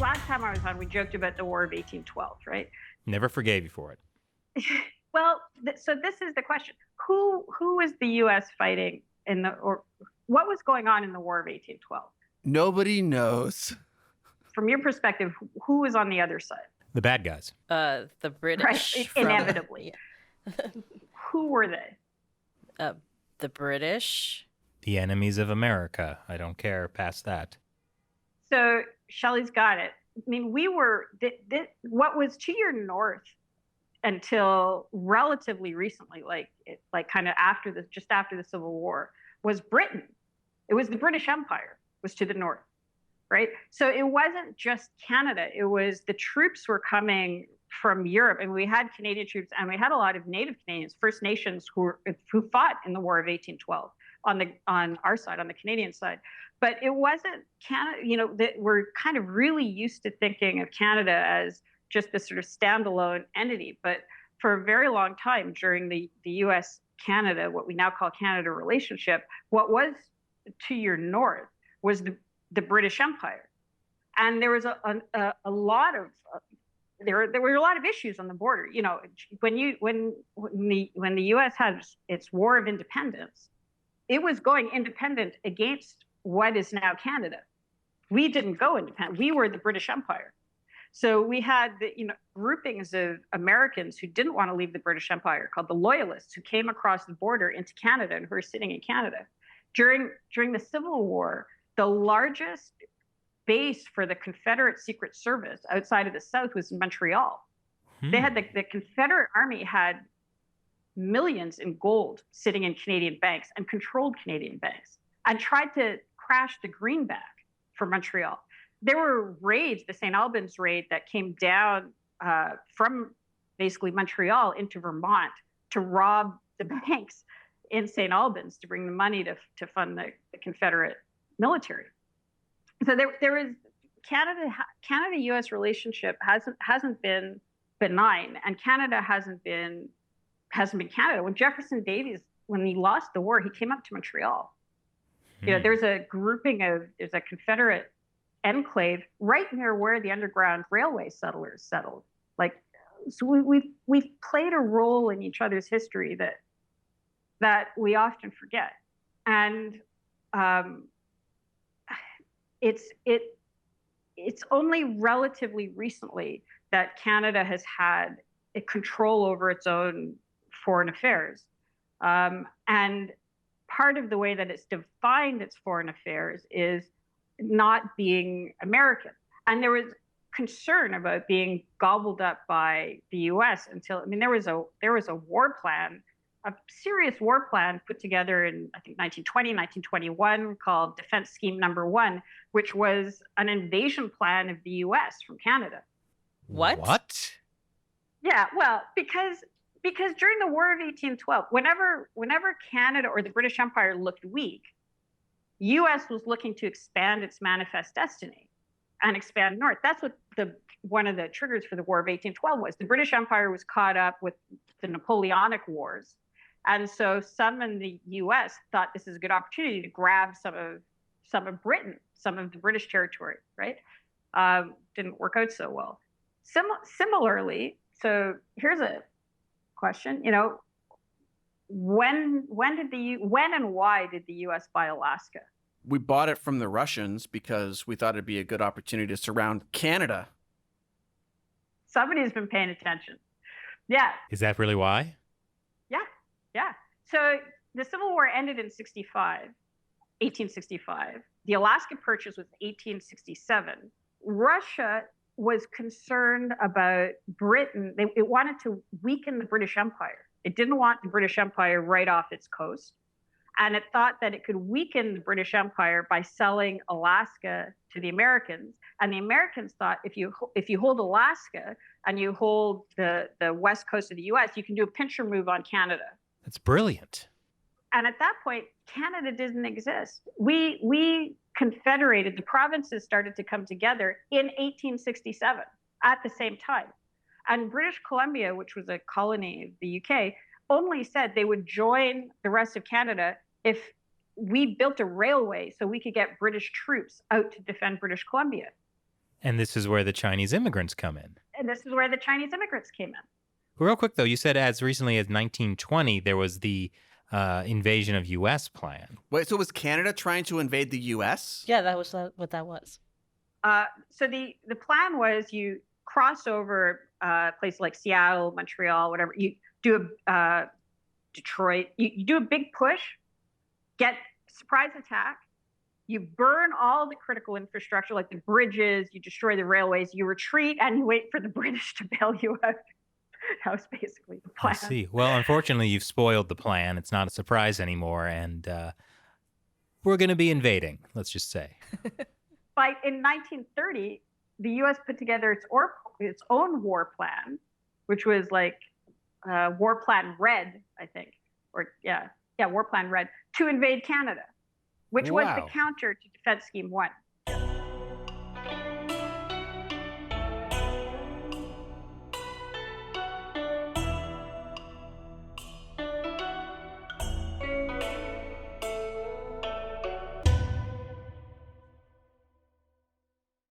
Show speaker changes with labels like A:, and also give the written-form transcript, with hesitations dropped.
A: last time I was on, we joked about the War of 1812, right?
B: Never forgave you for it.
A: Well, so this is the question: Who was the U.S. fighting or what was going on in the War of 1812?
C: Nobody knows.
A: From your perspective, who was on the other side?
B: The bad guys.
D: The British.
A: Right, inevitably. Who were they?
D: The British.
B: The enemies of America. I don't care past that.
A: So Shelley's got it. I mean, we were what was to your north until relatively recently, like kind of just after the Civil War, was Britain. It was the British Empire was to the north, right? So it wasn't just Canada. It was the troops were coming from Europe, and we had Canadian troops, and we had a lot of Native Canadians, First Nations, who fought in the War of 1812 on our side, on the Canadian side. But it wasn't Canada, that we're kind of really used to thinking of Canada as just this sort of standalone entity. But for a very long time during the US-Canada, what we now call Canada relationship, what was to your north was the British Empire. And there was a lot of there were a lot of issues on the border. When the U.S. had its War of Independence, it was going independent against what is now Canada. We didn't go independent. We were the British Empire. So we had groupings of Americans who didn't want to leave the British Empire, called the Loyalists, who came across the border into Canada and who were sitting in Canada. During the Civil War, the largest base for the Confederate Secret Service outside of the South was in Montreal. They had the Confederate Army had millions in gold sitting in Canadian banks and controlled Canadian banks and tried to crash the greenback for Montreal. There were raids, the St. Albans raid, that came down from basically Montreal into Vermont to rob the banks in St. Albans to bring the money to fund the Confederate military. So there is Canada-U.S. relationship hasn't been benign, and Canada hasn't been Canada. When Jefferson Davis, when he lost the war, he came up to Montreal. There's a Confederate enclave right near where the Underground Railway settlers settled. So we've played a role in each other's history that we often forget, and it's only relatively recently that Canada has had a control over its own foreign affairs, and part of the way that it's defined its foreign affairs is not being American. And there was concern about being gobbled up by the U.S. there was a war plan, a serious war plan put together in, I think, 1920, 1921, called Defense Scheme Number 1, which was an invasion plan of the U.S. from Canada.
D: What?
A: Yeah, well, because during the War of 1812, whenever Canada or the British Empire looked weak, U.S. was looking to expand its manifest destiny and expand north. That's what one of the triggers for the War of 1812 was. The British Empire was caught up with the Napoleonic Wars. And so some in the U.S. thought this is a good opportunity to grab some of Britain, some of the British territory, right? Didn't work out so well. Similarly, so here's a question, when and why did the U.S. buy Alaska?
C: We bought it from the Russians because we thought it'd be a good opportunity to surround Canada.
A: Somebody's been paying attention. Yeah.
B: Is that really why?
A: Yeah. So the Civil War ended in 1865. The Alaska Purchase was 1867. Russia was concerned about Britain. It wanted to weaken the British Empire. It didn't want the British Empire right off its coast. And it thought that it could weaken the British Empire by selling Alaska to the Americans. And the Americans thought if you hold Alaska and you hold the west coast of the U.S., you can do a pincher move on Canada.
B: That's brilliant.
A: And at that point, Canada didn't exist. We confederated, the provinces started to come together in 1867 at the same time. And British Columbia, which was a colony of the UK, only said they would join the rest of Canada if we built a railway so we could get British troops out to defend British Columbia.
B: And this is where the Chinese immigrants come in.
A: And this is where the Chinese immigrants came in.
B: Real quick, though, you said as recently as 1920, there was the invasion of U.S. plan.
C: Wait, so was Canada trying to invade the U.S.?
D: Yeah, that was what that was.
A: So the plan was you cross over places like Seattle, Montreal, whatever. You do a Detroit. You do a big push, get surprise attack. You burn all the critical infrastructure, like the bridges. You destroy the railways. You retreat, and you wait for the British to bail you out. That was basically the plan.
B: I see. Well, unfortunately, you've spoiled the plan. It's not a surprise anymore, and we're going to be invading, let's just say.
A: In 1930, the U.S. put together its own war plan, which was like War Plan Red, I think, War Plan Red, to invade Canada, which was the counter to Defense Scheme 1.